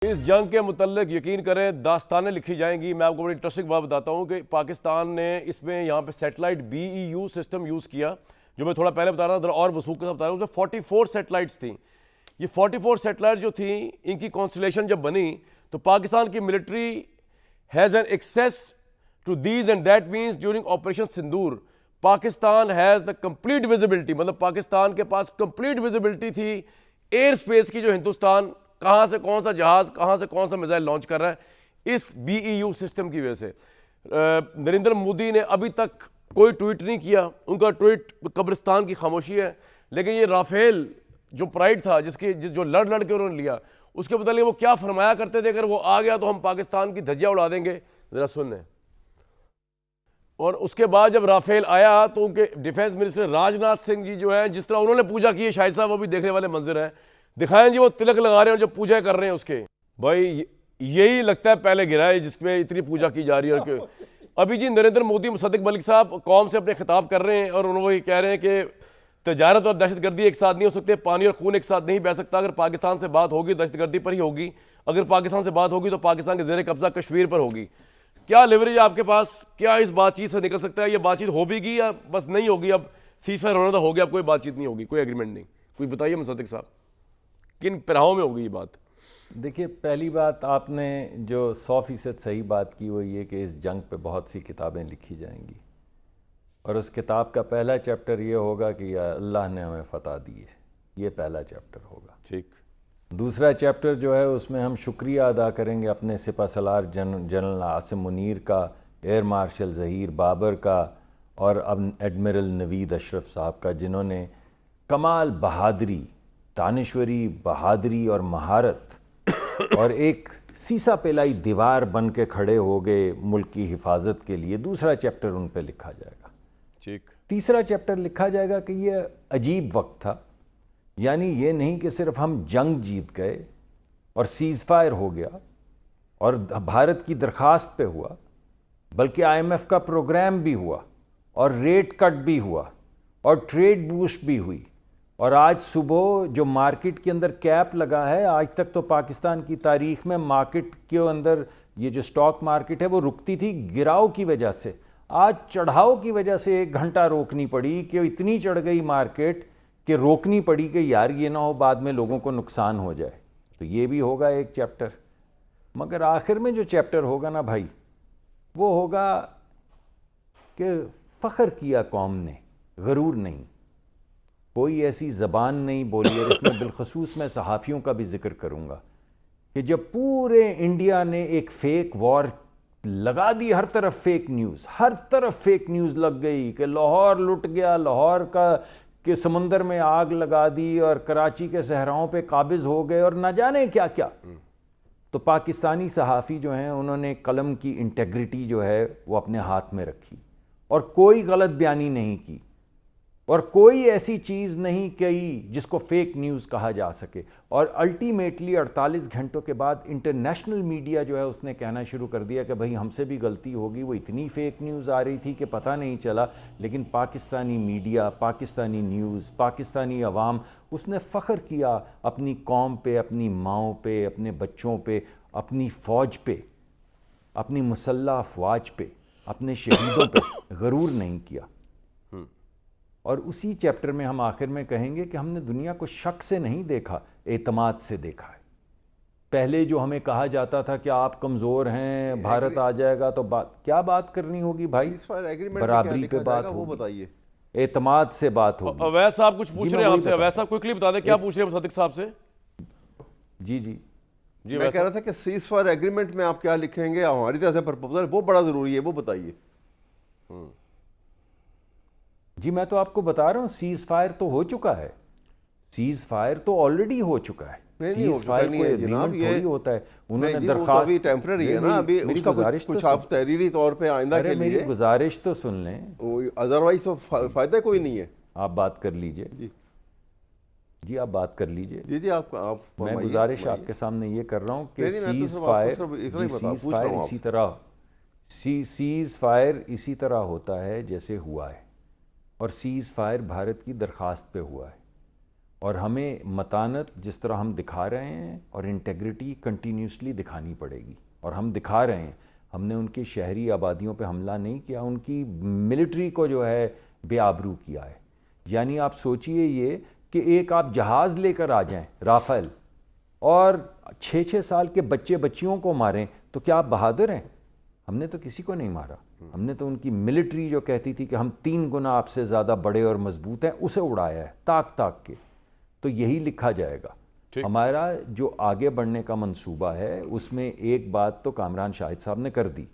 اس جنگ کے متعلق یقین کریں داستانیں لکھی جائیں گی. میں آپ کو بڑی انٹرسٹنگ بات بتاتا ہوں کہ پاکستان نے اس میں یہاں پہ سیٹلائٹ BEU سسٹم یوز کیا, جو میں تھوڑا پہلے بتا رہا تھا اور وثوق کے ساتھ بتا رہا ہوں. اس میں 44 سیٹلائٹس تھیں. یہ 44 سیٹلائٹ جو تھیں, ان کی کانسٹیلیشن جب بنی تو پاکستان کی military has an access to these, and that means during operation Sindoor Pakistan has the complete visibility. مطلب پاکستان کے پاس کمپلیٹ ویزیبلٹی تھی ایئر اسپیس کی, جو ہندوستان کہاں سے کون سا جہاز, کہاں سے کون سا میزائل لانچ کر رہا ہے اس BEU سسٹم کی وجہ سے. نریندر مودی نے ابھی تک کوئی ٹویٹ نہیں کیا, ان کا ٹویٹ قبرستان کی خاموشی ہے. لیکن یہ رافیل جو پرائڈ تھا, جو لڑ کے انہوں نے لیا, اس کے متعلق وہ کیا فرمایا کرتے تھے, اگر وہ آ گیا تو ہم پاکستان کی دھجیاں اڑا دیں گے. ذرا سن لیں. اور اس کے بعد جب رافیل آیا تو ان کے ڈیفینس منسٹر راج ناتھ سنگھ جی جو ہیں, جس طرح انہوں نے پوجا کی ہے, شاہد صاحب وہ بھی دیکھنے والے منظر ہیں, دکھائیں جی وہ تلک لگا رہے ہیں جو پوجا کر رہے ہیں اس کے. بھائی یہی لگتا ہے پہلے گرا ہے جس میں اتنی پوجا کی جا رہی ہے. ابھی جی نریندر مودی مصدق ملک صاحب قوم سے اپنے خطاب کر رہے ہیں, اور انہوں وہ یہ کہہ رہے ہیں کہ تجارت اور دہشت گردی ایک ساتھ نہیں ہو سکتے, پانی اور خون ایک ساتھ نہیں بہہ سکتا. اگر پاکستان سے بات ہوگی دہشت گردی پر ہی ہوگی, اگر پاکستان سے بات ہوگی تو پاکستان کے زیر قبضہ کشمیر پر ہوگی. کیا لیوریج آپ کے پاس, کیا اس بات چیت سے نکل سکتا ہے؟ یہ بات چیت ہو بھی گی یا بس نہیں ہوگی؟ اب سیز فائر ہونا تو ہو گیا, اب کوئی بات چیت نہیں ہوگی, کوئی ایگریمنٹ نہیں. کوئی بتائیے مصدق صاحب کن پہراؤں میں ہوگی یہ بات؟ دیکھیے, پہلی بات آپ نے جو 100% صحیح بات کی وہ یہ کہ اس جنگ پہ بہت سی کتابیں لکھی جائیں گی, اور اس کتاب کا پہلا چیپٹر یہ ہوگا کہ اللہ نے ہمیں فتح دی ہے. یہ پہلا چیپٹر ہوگا. ٹھیک. دوسرا چیپٹر جو ہے اس میں ہم شکریہ ادا کریں گے اپنے سپہ سالار جنرل عاصم منیر کا, ایئر مارشل ظہیر بابر کا, اور اب ایڈمرل نوید اشرف صاحب کا, جنہوں نے کمال بہادری, دانشوری, بہادری اور مہارت اور ایک سیسا پیلائی دیوار بن کے کھڑے ہو گئے ملک کی حفاظت کے لیے. دوسرا چیپٹر ان پہ لکھا جائے گا. ٹھیک. تیسرا چیپٹر لکھا جائے گا کہ یہ عجیب وقت تھا, یعنی یہ نہیں کہ صرف ہم جنگ جیت گئے اور سیز فائر ہو گیا اور بھارت کی درخواست پہ ہوا, بلکہ IMF کا پروگرام بھی ہوا, اور ریٹ کٹ بھی ہوا, اور ٹریڈ بوسٹ بھی ہوئی. اور آج صبح جو مارکیٹ کے اندر کیپ لگا ہے, آج تک تو پاکستان کی تاریخ میں مارکیٹ کے اندر یہ جو سٹاک مارکیٹ ہے وہ رکتی تھی گراؤ کی وجہ سے. آج چڑھاؤ کی وجہ سے 1 گھنٹہ روکنی پڑی کہ اتنی چڑھ گئی مارکیٹ کہ روکنی پڑی کہ یار یہ نہ ہو بعد میں لوگوں کو نقصان ہو جائے. تو یہ بھی ہوگا ایک چیپٹر. مگر آخر میں جو چیپٹر ہوگا نا بھائی, وہ ہوگا کہ فخر کیا قوم نے, غرور نہیں. کوئی ایسی زبان نہیں بولی, اور اس میں بالخصوص میں صحافیوں کا بھی ذکر کروں گا کہ جب پورے انڈیا نے ایک فیک وار لگا دی, ہر طرف فیک نیوز, ہر طرف فیک نیوز لگ گئی کہ لاہور لٹ گیا, لاہور کے سمندر میں آگ لگا دی, اور کراچی کے صحراؤں پہ قابض ہو گئے, اور نہ جانے کیا کیا. تو پاکستانی صحافی جو ہیں انہوں نے قلم کی انٹیگریٹی جو ہے وہ اپنے ہاتھ میں رکھی, اور کوئی غلط بیانی نہیں کی, اور کوئی ایسی چیز نہیں کی جس کو فیک نیوز کہا جا سکے. اور الٹیمیٹلی 48 گھنٹوں کے بعد انٹرنیشنل میڈیا جو ہے اس نے کہنا شروع کر دیا کہ بھئی ہم سے بھی غلطی ہوگی, وہ اتنی فیک نیوز آ رہی تھی کہ پتہ نہیں چلا. لیکن پاکستانی میڈیا, پاکستانی نیوز, پاکستانی عوام, اس نے فخر کیا اپنی قوم پہ, اپنی ماؤں پہ, اپنے بچوں پہ, اپنی فوج پہ, اپنی مسلح افواج پہ, اپنے شہیدوں پہ. غرور نہیں کیا. اور اسی چیپٹر میں ہم آخر میں کہیں گے کہ ہم نے دنیا کو شک سے نہیں دیکھا, اعتماد سے دیکھا ہے. پہلے جو ہمیں کہا جاتا تھا کہ آپ کمزور ہیں, بھارت آ جائے گا تو کیا بات کرنی ہوگی بھائی؟ برابری پہ بات ہوگی, اعتماد سے بات ہوگی. اویس صاحب کچھ پوچھ رہے ہیں آپ سے, اویس صاحب کوئکلی بتا دیں کیا پوچھ رہے ہیں مصدق صاحب سے. جی میں کہہ رہا تھا کہ سیز فائر ایگریمنٹ میں آپ کیا لکھیں گے, ہماری طرف سے پرپوزل وہ بڑا ضروری ہے, وہ بتائیے. جی میں تو آپ کو بتا رہا ہوں, سیز فائر تو ہو چکا ہے, سیز فائر تو آلریڈی ہو چکا ہے. سیز فائر کوئی ایگریمنٹ تھوڑی ہوتا ہے. انہوں نے درخواست, ابھی ٹیمپرری ہے نا, ابھی اس کا کچھ آپ تحریری طور پہ آئندہ کے لیے, میری گزارش تو سن لیں, ادروائز تو فائدہ کوئی نہیں ہے. آپ بات کر لیجئے. جی آپ بات کر لیجئے. جی آپ میں گزارش آپ کے سامنے یہ کر رہا ہوں کہ سیز فائر اسی طرح ہوتا ہے جیسے ہوا ہے, اور سیز فائر بھارت کی درخواست پہ ہوا ہے. اور ہمیں متانت جس طرح ہم دکھا رہے ہیں اور انٹیگریٹی کنٹینیوسلی دکھانی پڑے گی، اور ہم دکھا رہے ہیں۔ ہم نے ان کی شہری آبادیوں پہ حملہ نہیں کیا، ان کی ملٹری کو جو ہے بے آبرو کیا ہے۔ یعنی آپ سوچئے یہ کہ ایک آپ جہاز لے کر آ جائیں رافیل اور 6 سال کے بچے بچیوں کو ماریں، تو کیا آپ بہادر ہیں؟ ہم نے تو کسی کو نہیں مارا، ہم نے تو ان کی ملٹری جو کہتی تھی کہ ہم 3 گنا آپ سے زیادہ بڑے اور مضبوط ہیں، اسے اڑایا ہے تاک تاک کے۔ تو یہی لکھا جائے گا۔ ہمارا جو آگے بڑھنے کا منصوبہ ہے اس میں ایک بات تو کامران شاہد صاحب نے کر دی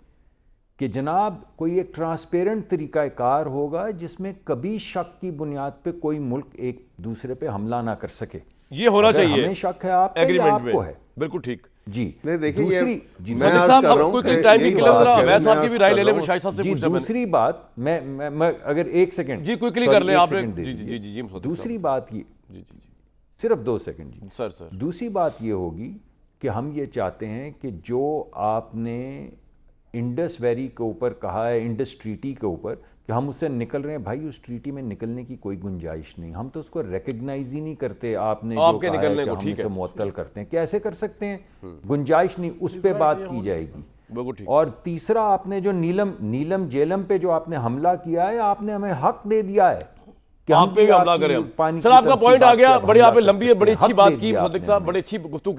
کہ جناب کوئی ایک ٹرانسپیرنٹ طریقہ کار ہوگا جس میں کبھی شک کی بنیاد پہ کوئی ملک ایک دوسرے پہ حملہ نہ کر سکے۔ یہ ہونا چاہیے ہمیں شک ہے آپ ایگریمنٹ کو ہے، بالکل ٹھیک جی۔ نہیں دیکھیں دوسری میں عرض کر رہا ہوں کہ ٹائم کی یہی قلت بات ذرا ہے، ویس صاحب میں کی بھی رائے لے عرض لیں، کر رہا شاہد صاحب سے جی پوچھنا میں دوسری بات میں اگر ایک سیکنڈ جی کوئکلی کر لیں آپ جی دوسری بات یہ جی صرف 2 سیکنڈ جی سر دوسری بات یہ ہوگی کہ ہم یہ چاہتے ہیں کہ جو آپ نے انڈس ویلی کے اوپر کہا ہے، انڈس ٹریٹی کے اوپر کہ ہم اس سے نکل رہے ہیں، بھائی اس ٹریٹی میں نکلنے کی کوئی گنجائش نہیں، ہم تو اس کو ریکگنائز ہی نہیں کرتے۔ آپ نے جو کہا ہے کہ ہم اسے معطل کرتے ہیں، کیسے کر سکتے ہیں؟ گنجائش نہیں، اس پہ بات کی جائے گی۔ اور تیسرا آپ نے جو نیلم جیلم پہ جو آپ نے حملہ کیا ہے، آپ نے ہمیں حق دے دیا ہے کہ آپ پہ بھی حملہ کریں۔ سر آپ کا پوائنٹ آ گیا، بڑی آپ نے لمبی بڑی اچھی بات کی صدیق صاحب، بڑی اچھی گفتگو کی۔